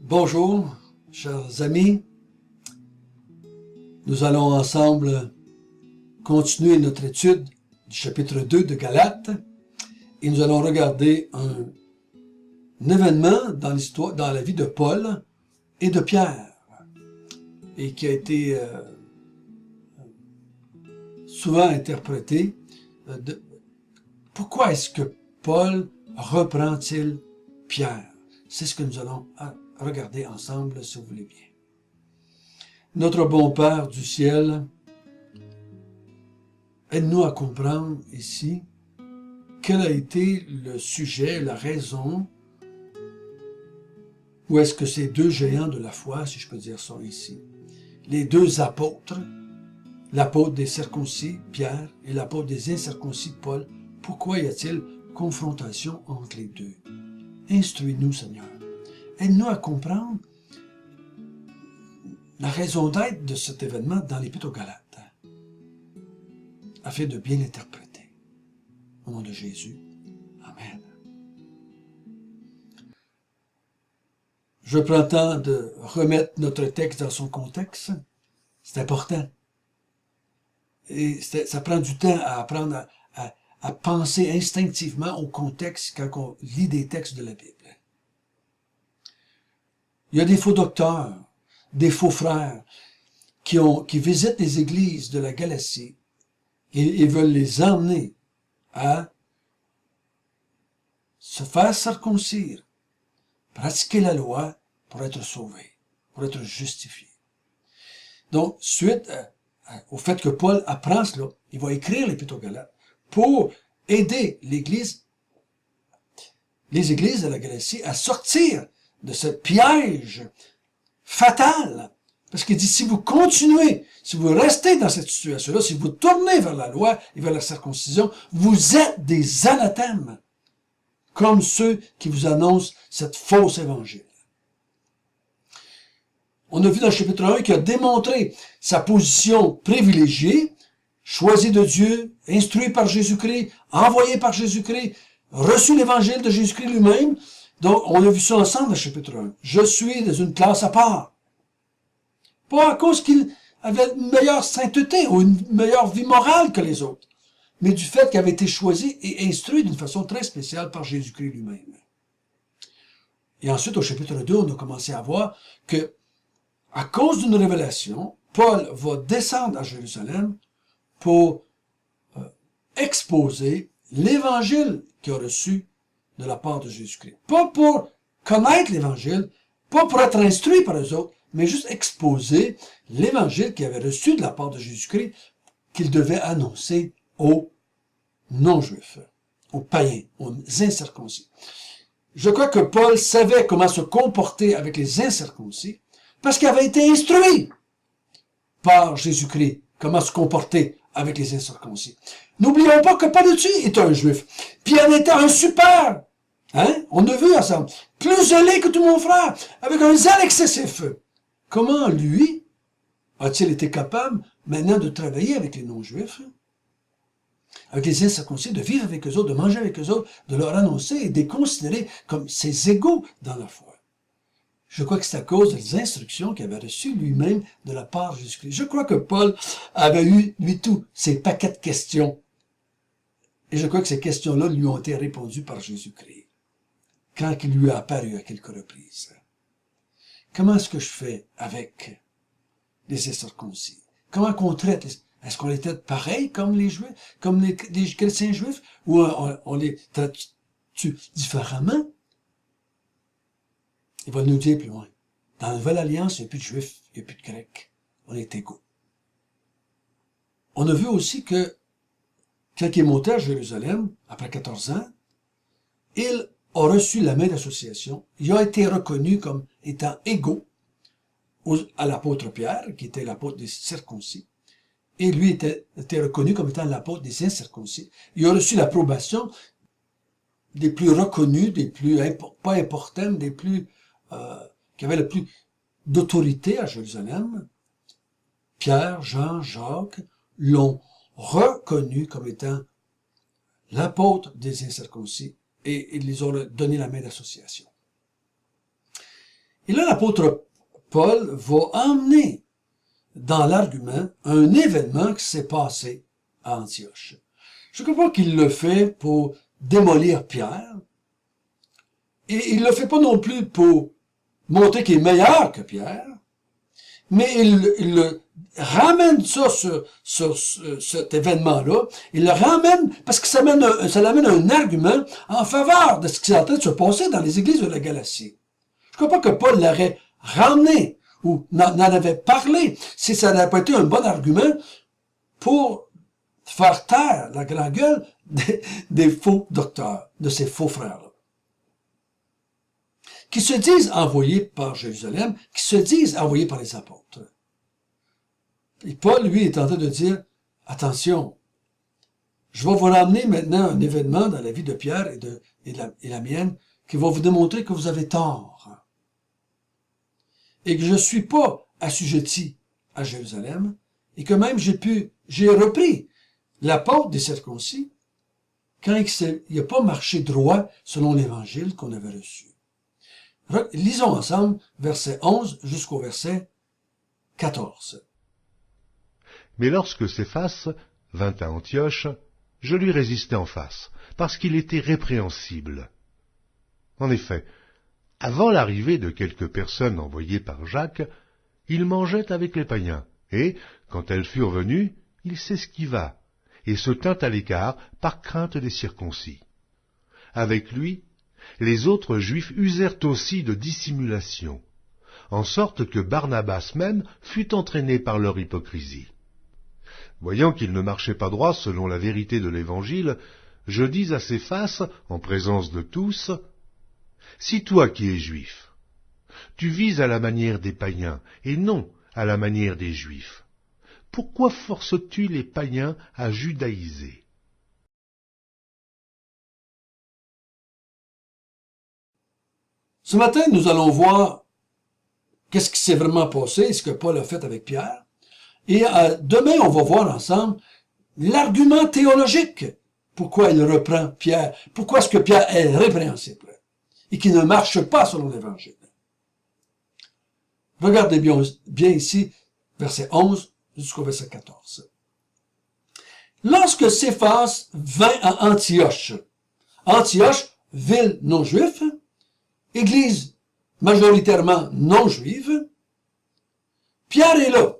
Bonjour, chers amis. Nous allons ensemble continuer notre étude du chapitre 2 de Galates et nous allons regarder un événement dans l'histoire, dans la vie de Paul et de Pierre et qui a été souvent interprété. Pourquoi est-ce que Paul reprend-il Pierre? C'est ce que nous allons regarder ensemble, si vous voulez bien. Notre bon Père du ciel, aide-nous à comprendre ici quel a été le sujet, la raison, où est-ce que ces deux géants de la foi, si je peux dire ça ici, les deux apôtres, l'apôtre des circoncis, Pierre, et l'apôtre des incirconcis, Paul, pourquoi y a-t-il confrontation entre les deux? Instruis-nous, Seigneur. Aide-nous à comprendre la raison d'être de cet événement dans l'Épître aux Galates, afin de bien l'interpréter. Au nom de Jésus. Amen. Je prends le temps de remettre notre texte dans son contexte. C'est important. Et ça prend du temps à apprendre à penser instinctivement au contexte quand on lit des textes de la Bible. Il y a des faux docteurs, des faux frères qui visitent les églises de la Galatie et veulent les emmener à se faire circoncire, pratiquer la loi pour être sauvés, pour être justifiés. Donc, suite au fait que Paul apprend cela, il va écrire l'Épître aux Galates pour aider les églises de la Galatie à sortir de ce piège fatal. Parce qu'il dit, si vous continuez, si vous restez dans cette situation-là, si vous tournez vers la loi et vers la circoncision, vous êtes des anathèmes, comme ceux qui vous annoncent cette fausse évangile. On a vu dans le chapitre 1 qu'il a démontré sa position privilégiée, choisi de Dieu, instruit par Jésus-Christ, envoyé par Jésus-Christ, reçu l'évangile de Jésus-Christ lui-même. Donc, on a vu ça ensemble dans le chapitre 1. Je suis dans une classe à part. Pas à cause qu'il avait une meilleure sainteté ou une meilleure vie morale que les autres, mais du fait qu'il avait été choisi et instruit d'une façon très spéciale par Jésus-Christ lui-même. Et ensuite, au chapitre 2, on a commencé à voir que, à cause d'une révélation, Paul va descendre à Jérusalem pour exposer l'évangile qu'il a reçu de la part de Jésus-Christ. Pas pour connaître l'évangile, pas pour être instruit par les autres, mais juste exposer l'évangile qu'il avait reçu de la part de Jésus-Christ, qu'il devait annoncer aux non-juifs, aux païens, aux incirconcis. Je crois que Paul savait comment se comporter avec les incirconcis, parce qu'il avait été instruit par Jésus-Christ, comment se comporter avec les incirconcis. N'oublions pas que Paul est un juif, puis il en était un super, on a vu ensemble, plus zélé que tout mon frère, avec un zèle excessif. Comment lui a-t-il été capable maintenant de travailler avec les non-juifs, avec les incirconcis, de vivre avec eux autres, de manger avec eux autres, de leur annoncer et de les considérer comme ses égaux dans la foi? Je crois que c'est à cause des instructions qu'il avait reçues lui-même de la part de Jésus-Christ. Je crois que Paul avait eu, lui, tous ces paquets de questions. Et je crois que ces questions-là lui ont été répondues par Jésus-Christ, quand il lui a apparu à quelques reprises. Comment est-ce que je fais avec les incirconcis? Comment qu'on traite? Est-ce qu'on les traite pareil comme les juifs, comme les chrétiens juifs, ou on les traite différemment? Il va nous dire plus loin. Dans la Nouvelle Alliance, il n'y a plus de Juifs, il n'y a plus de Grecs. On est égaux. On a vu aussi que, quand il est monté à Jérusalem, après 14 ans, il a reçu la main d'association. Il a été reconnu comme étant égaux à l'apôtre Pierre, qui était l'apôtre des circoncis. Et lui était reconnu comme étant l'apôtre des incirconcis. Il a reçu l'approbation des plus reconnus, des plus pas importants, des plus qui avait le plus d'autorité à Jérusalem. Pierre, Jean, Jacques l'ont reconnu comme étant l'apôtre des incirconcis et ils les ont donné la main d'association. Et là, l'apôtre Paul va emmener dans l'argument un événement qui s'est passé à Antioche. Je ne crois pas qu'il le fait pour démolir Pierre, et il ne le fait pas non plus pour montrer qu'il est meilleur que Pierre, mais il le ramène ça sur cet événement-là, il le ramène parce que ça l'amène un argument en faveur de ce qui est en train de se passer dans les églises de la Galatie. Je ne crois pas que Paul l'aurait ramené ou n'en avait parlé si ça n'avait pas été un bon argument pour faire taire la grande gueule des faux docteurs, de ces faux frères-là, qui se disent envoyés par Jérusalem, qui se disent envoyés par les apôtres. Et Paul, lui, est en train de dire, attention, je vais vous ramener maintenant un événement dans la vie de Pierre et la mienne qui va vous démontrer que vous avez tort. Et que je ne suis pas assujetti à Jérusalem, et que même j'ai repris l'apôtre des circoncis quand il n'a pas marché droit selon l'évangile qu'on avait reçu. Lisons ensemble verset 11 jusqu'au verset 14. Mais lorsque Céphas vint à Antioche, je lui résistai en face, parce qu'il était répréhensible. En effet, avant l'arrivée de quelques personnes envoyées par Jacques, il mangeait avec les païens, et, quand elles furent venues, il s'esquiva, et se tint à l'écart par crainte des circoncis. Avec lui, les autres Juifs usèrent aussi de dissimulation, en sorte que Barnabas même fut entraîné par leur hypocrisie. Voyant qu'il ne marchait pas droit selon la vérité de l'Évangile, je dis à Céphas, en présence de tous, « Si toi qui es juif, tu vises à la manière des païens et non à la manière des Juifs, pourquoi forces-tu les païens à judaïser ?» Ce matin, nous allons voir qu'est-ce qui s'est vraiment passé, ce que Paul a fait avec Pierre. Et demain, on va voir ensemble l'argument théologique. Pourquoi il reprend Pierre? Pourquoi est-ce que Pierre est répréhensible et qu'il ne marche pas selon l'Évangile? Regardez bien ici, verset 11 jusqu'au verset 14. Lorsque Céphas vint à Antioche, ville non-juive, église majoritairement non-juive, Pierre est là.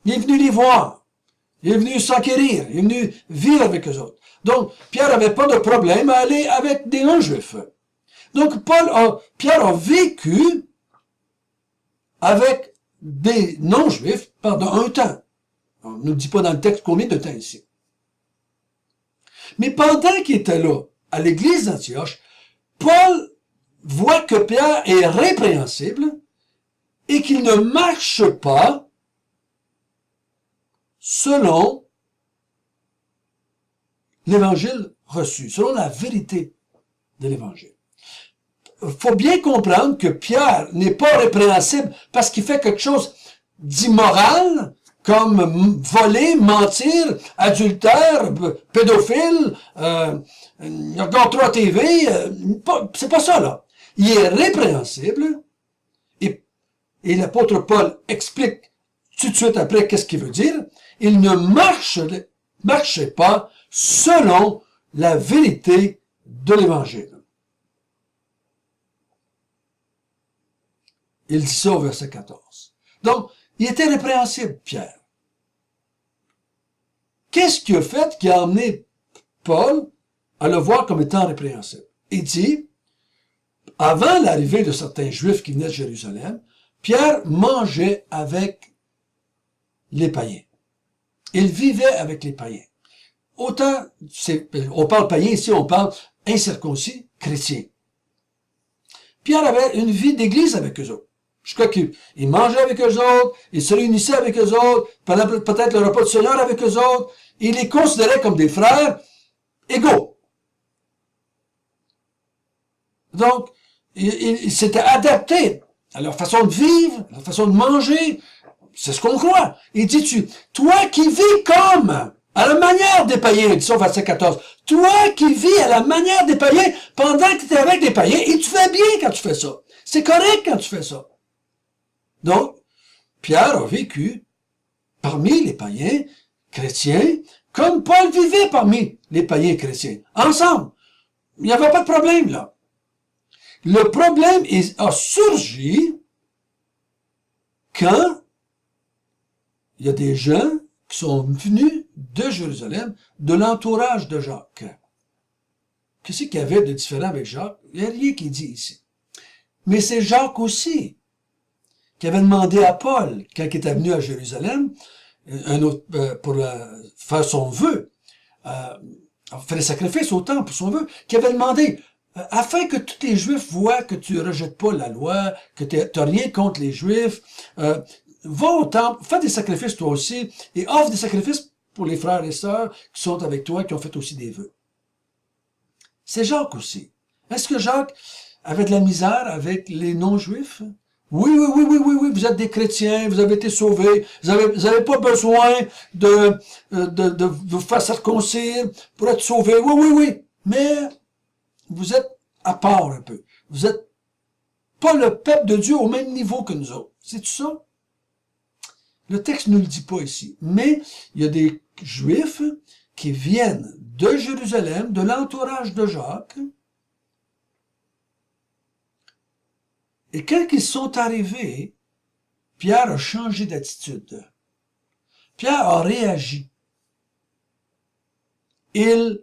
Il est venu les voir. Il est venu s'enquérir. Il est venu vivre avec eux autres. Donc, Pierre n'avait pas de problème à aller avec des non-juifs. Donc, Pierre a vécu avec des non-juifs pendant un temps. On ne nous dit pas dans le texte combien de temps ici. Mais pendant qu'il était là, à l'église d'Antioche, Paul voit que Pierre est répréhensible et qu'il ne marche pas selon l'évangile reçu, selon la vérité de l'évangile. Il faut bien comprendre que Pierre n'est pas répréhensible parce qu'il fait quelque chose d'immoral, comme voler, mentir, adultère, pédophile, regarde 3 TV, c'est pas ça, là. Il est répréhensible, et l'apôtre Paul explique tout de suite après qu'est-ce qu'il veut dire. Il ne marchait pas selon la vérité de l'Évangile. Il dit ça au verset 14. Donc, il était répréhensible, Pierre. Qu'est-ce qu'il a fait qui a amené Paul à le voir comme étant répréhensible? Il dit, avant l'arrivée de certains Juifs qui venaient de Jérusalem, Pierre mangeait avec les païens. Il vivait avec les païens. Autant, on parle païen ici, on parle incirconcis, chrétien. Pierre avait une vie d'église avec eux autres. Jusqu'à qu'il mangeait avec eux autres, il se réunissait avec eux autres, pendant peut-être le repas du Seigneur avec eux autres. Il les considérait comme des frères égaux. Donc, il s'était adapté à leur façon de vivre, à leur façon de manger. C'est ce qu'on croit. Il dit, toi qui vis comme, à la manière des païens, il dit ça au verset 14, toi qui vis à la manière des païens, pendant que tu es avec des païens, et tu fais bien quand tu fais ça. C'est correct quand tu fais ça. Donc, Pierre a vécu parmi les païens chrétiens, comme Paul vivait parmi les païens chrétiens, ensemble. Il n'y avait pas de problème, là. Le problème a surgi quand il y a des gens qui sont venus de Jérusalem, de l'entourage de Jacques. Qu'est-ce qu'il y avait de différent avec Jacques? Il n'y a rien qui est dit ici. Mais c'est Jacques aussi qui avait demandé à Paul, quand il était venu à Jérusalem, pour faire son vœu, faire des sacrifices au temple pour son vœu, qui avait demandé, afin que tous les Juifs voient que tu ne rejettes pas la loi, que tu n'as rien contre les Juifs, va au temple, fais des sacrifices toi aussi, et offre des sacrifices pour les frères et sœurs qui sont avec toi, qui ont fait aussi des vœux. C'est Jacques aussi. Est-ce que Jacques avait de la misère avec les non-juifs? Oui, vous êtes des chrétiens, vous avez été sauvés, vous avez pas besoin de vous faire circoncire pour être sauvés. Oui. Mais vous êtes à part un peu. Vous êtes pas le peuple de Dieu au même niveau que nous autres. C'est tout ça? Le texte ne le dit pas ici. Mais il y a des Juifs qui viennent de Jérusalem, de l'entourage de Jacques. Et quand ils sont arrivés, Pierre a changé d'attitude. Pierre a réagi. Il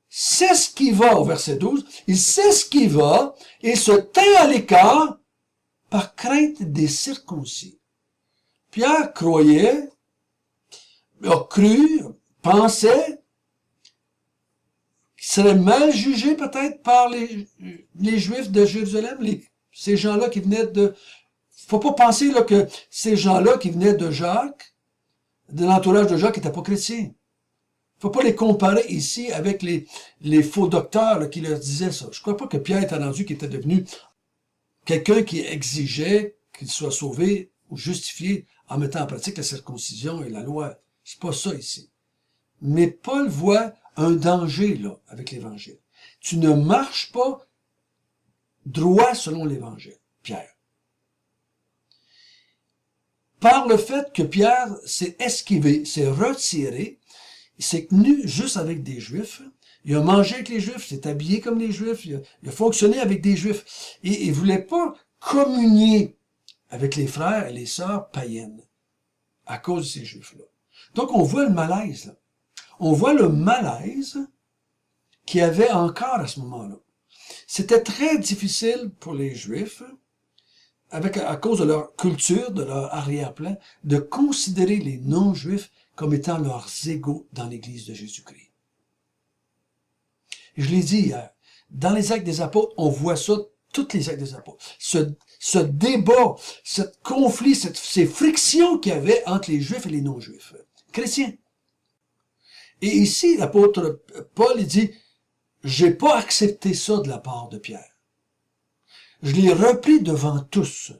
s'esquiva, au verset 12, il s'esquiva et se tint à l'écart par crainte des circoncis. Pierre croyait, a cru, pensait qu'il serait mal jugé peut-être par les Juifs de Jérusalem, ces gens-là qui venaient de... Faut pas penser là, que ces gens-là qui venaient de Jacques, de l'entourage de Jacques, n'étaient pas chrétiens. Faut pas les comparer ici avec les faux docteurs là, qui leur disaient ça. Je crois pas que Pierre était rendu qui était devenu quelqu'un qui exigeait qu'il soit sauvé ou justifié en mettant en pratique la circoncision et la loi. C'est pas ça ici. Mais Paul voit un danger là avec l'Évangile. Tu ne marches pas droit selon l'Évangile, Pierre. Par le fait que Pierre s'est esquivé, s'est retiré, il s'est tenu juste avec des Juifs, il a mangé avec les Juifs, il s'est habillé comme les Juifs, il a fonctionné avec des Juifs, et il ne voulait pas communier avec les frères et les sœurs païennes à cause de ces Juifs-là. Donc on voit le malaise, là. On voit le malaise qu'il y avait encore à ce moment-là. C'était très difficile pour les Juifs, à cause de leur culture, de leur arrière-plan, de considérer les non-Juifs comme étant leurs égaux dans l'Église de Jésus-Christ. Je l'ai dit hier, dans les Actes des Apôtres, on voit ça, tous les Actes des Apôtres. Ce débat, ce conflit, ces frictions qu'il y avait entre les Juifs et les non-Juifs, chrétiens. Et ici, l'apôtre Paul, il dit, j'ai pas accepté ça de la part de Pierre. Je l'ai repris devant tous.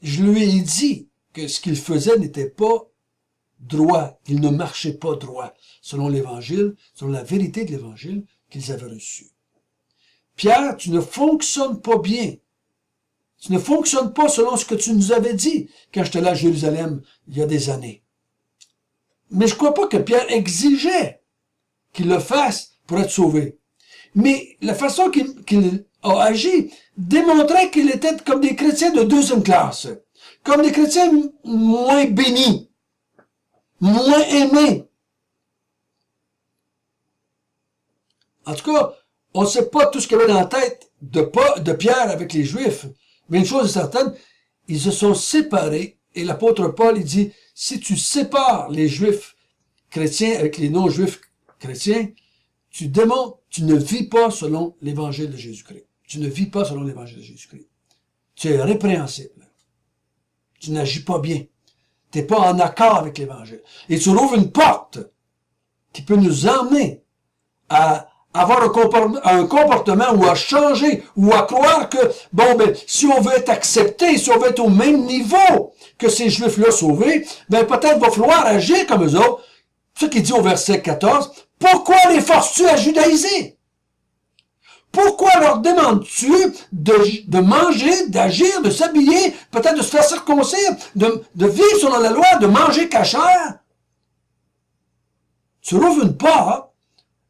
Je lui ai dit que ce qu'il faisait n'était pas droit, qu'il ne marchait pas droit, selon l'Évangile, selon la vérité de l'Évangile qu'ils avaient reçu. Pierre, tu ne fonctionnes pas bien. Tu ne fonctionnes pas selon ce que tu nous avais dit quand j'étais là à Jérusalem il y a des années. Mais je crois pas que Pierre exigeait qu'il le fasse pour être sauvé. Mais la façon qu'il a agi démontrait qu'il était comme des chrétiens de deuxième classe, comme des chrétiens moins bénis, moins aimés. En tout cas, on ne sait pas tout ce qu'il y avait dans la tête de Pierre avec les Juifs, mais une chose est certaine, ils se sont séparés, et l'apôtre Paul, il dit, si tu sépares les Juifs chrétiens avec les non-Juifs chrétiens, tu démontres, tu ne vis pas selon l'Évangile de Jésus-Christ. Tu ne vis pas selon l'Évangile de Jésus-Christ. Tu es répréhensible. Tu n'agis pas bien. Tu n'es pas en accord avec l'Évangile. Et tu rouvres une porte qui peut nous emmener à avoir un comportement ou à changer ou à croire que, si on veut être accepté, si on veut être au même niveau que ces Juifs-là sauvés, peut-être va falloir agir comme eux autres. Ce qui dit au verset 14, pourquoi les forces-tu à judaïser? pourquoi leur demandes-tu de manger, d'agir, de s'habiller, peut-être de se faire circoncire, de vivre selon la loi, de manger cachère? Tu rouvres une porte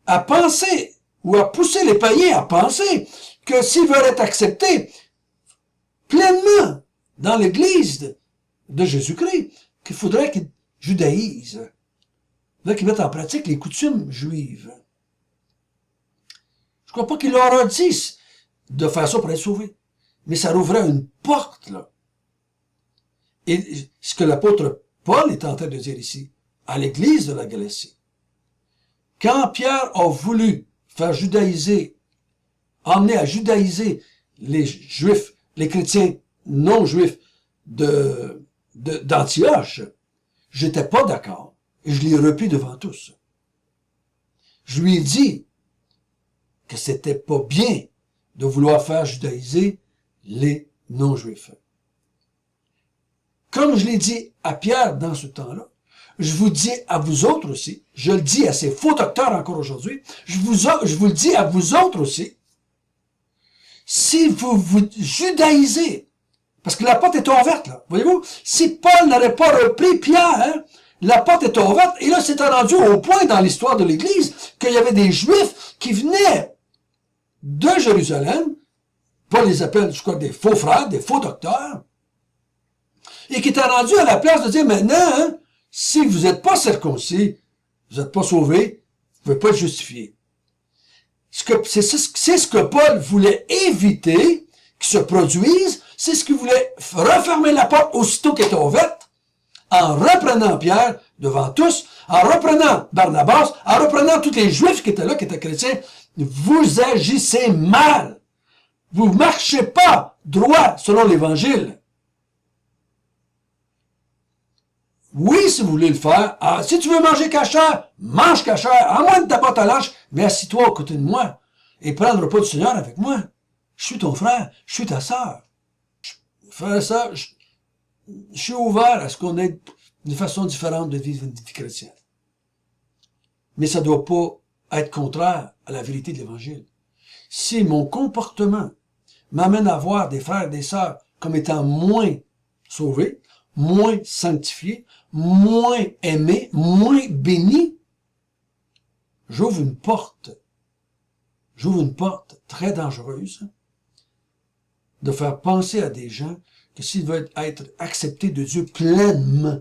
à penser, ou à pousser les païens à penser que s'ils veulent être acceptés pleinement dans l'Église de Jésus-Christ, qu'il faudrait qu'ils judaïsent. Il faudrait qu'ils mettent en pratique les coutumes juives. Je ne crois pas qu'il leur a dit de faire ça pour être sauvés. Mais ça rouvrait une porte, là. Et ce que l'apôtre Paul est en train de dire ici, à l'Église de la Galatie, quand Pierre a voulu faire judaïser, emmener à judaïser les Juifs, les chrétiens non juifs d'Antioche, j'étais pas d'accord. Et je l'ai repris devant tous. Je lui ai dit que c'était pas bien de vouloir faire judaïser les non-juifs. Comme je l'ai dit à Pierre dans ce temps-là, je vous dis à vous autres aussi, je le dis à ces faux docteurs encore aujourd'hui, je vous le dis à vous autres aussi, si vous vous judaïsez, parce que la porte est ouverte, là, voyez-vous, si Paul n'aurait pas repris Pierre, hein, la porte est ouverte, et là, c'est rendu au point dans l'histoire de l'Église qu'il y avait des Juifs qui venaient de Jérusalem, Paul les appelle, je crois, des faux frères, des faux docteurs, et qui étaient rendus à la place de dire maintenant, hein, si vous n'êtes pas circoncis, vous n'êtes pas sauvés, vous ne pouvez pas être justifiés. C'est ce que Paul voulait éviter qu'il se produise, c'est ce qu'il voulait refermer la porte aussitôt qu'elle était ouverte, en reprenant Pierre devant tous, en reprenant Barnabas, en reprenant tous les Juifs qui étaient là, qui étaient chrétiens. Vous agissez mal. Vous ne marchez pas droit selon l'Évangile. Oui, si vous voulez le faire, si tu veux manger cachère, mange cachère, à moins de ta botte à lunch, mais assis-toi à côté de moi et prends le repas du Seigneur avec moi. Je suis ton frère, je suis ta sœur. Faire ça, je suis ouvert à ce qu'on ait une façon différente de vivre une vie chrétienne. Mais ça ne doit pas être contraire à la vérité de l'Évangile. Si mon comportement m'amène à voir des frères et des sœurs comme étant moins sauvés, moins sanctifiés, moins aimés, moins bénis, j'ouvre une porte très dangereuse de faire penser à des gens que s'ils veulent être acceptés de Dieu pleinement,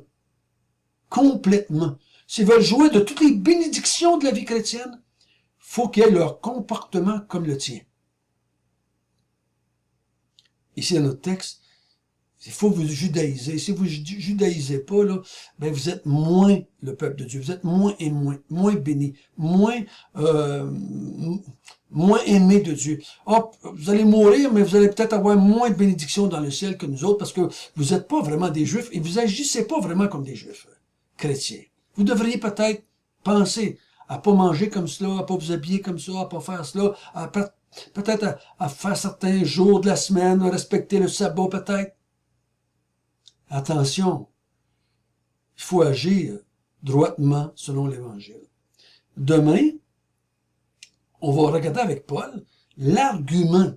complètement, s'ils veulent jouer de toutes les bénédictions de la vie chrétienne, faut qu'ils aient leur comportement comme le tien. Ici, dans notre texte, il faut vous judaïser. Si vous ne judaïsez pas, là, ben vous êtes moins le peuple de Dieu. Vous êtes moins béni, moins aimé de Dieu. Oh, vous allez mourir, mais vous allez peut-être avoir moins de bénédictions dans le ciel que nous autres parce que vous n'êtes pas vraiment des Juifs et vous agissez pas vraiment comme des Juifs chrétiens. Vous devriez peut-être penser à pas manger comme cela, à pas vous habiller comme ça, à pas faire cela, peut-être à faire certains jours de la semaine, à respecter le sabbat peut-être. Attention, il faut agir droitement selon l'Évangile. Demain, on va regarder avec Paul l'argument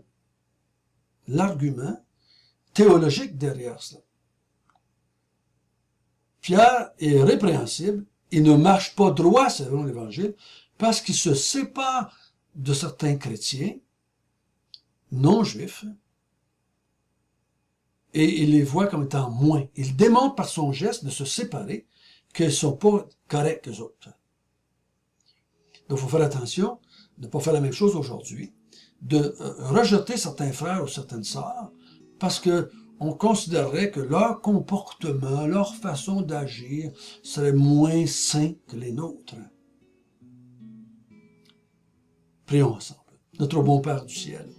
théologique derrière cela. Pierre est répréhensible, il ne marche pas droit selon l'Évangile parce qu'il se sépare de certains chrétiens non juifs et il les voit comme étant moins. Il démontre par son geste de se séparer qu'ils ne sont pas corrects qu'eux autres. Donc, il faut faire attention de ne pas faire la même chose aujourd'hui, de rejeter certains frères ou certaines sœurs, parce que on considérerait que leur comportement, leur façon d'agir serait moins sain que les nôtres. Prions ensemble. Notre bon Père du ciel,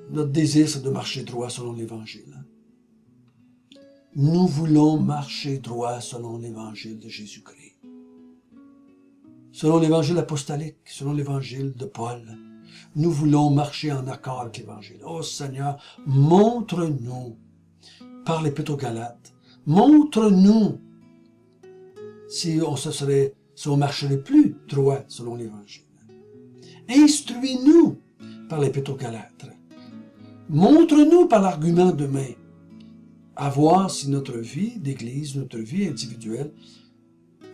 notre désir, c'est de marcher droit selon l'Évangile. Nous voulons marcher droit selon l'Évangile de Jésus-Christ. Selon l'Évangile apostolique, selon l'Évangile de Paul, nous voulons marcher en accord avec l'Évangile. Oh Seigneur, montre-nous, par l'Épître aux Galates, montre-nous si on marcherait plus droit selon l'Évangile. Instruis-nous par l'Épître aux Galates. Montre-nous par l'argument demain à voir si notre vie d'église, notre vie individuelle,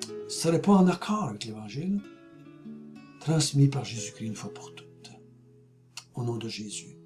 ne serait pas en accord avec l'Évangile, transmis par Jésus-Christ une fois pour toutes. Au nom de Jésus.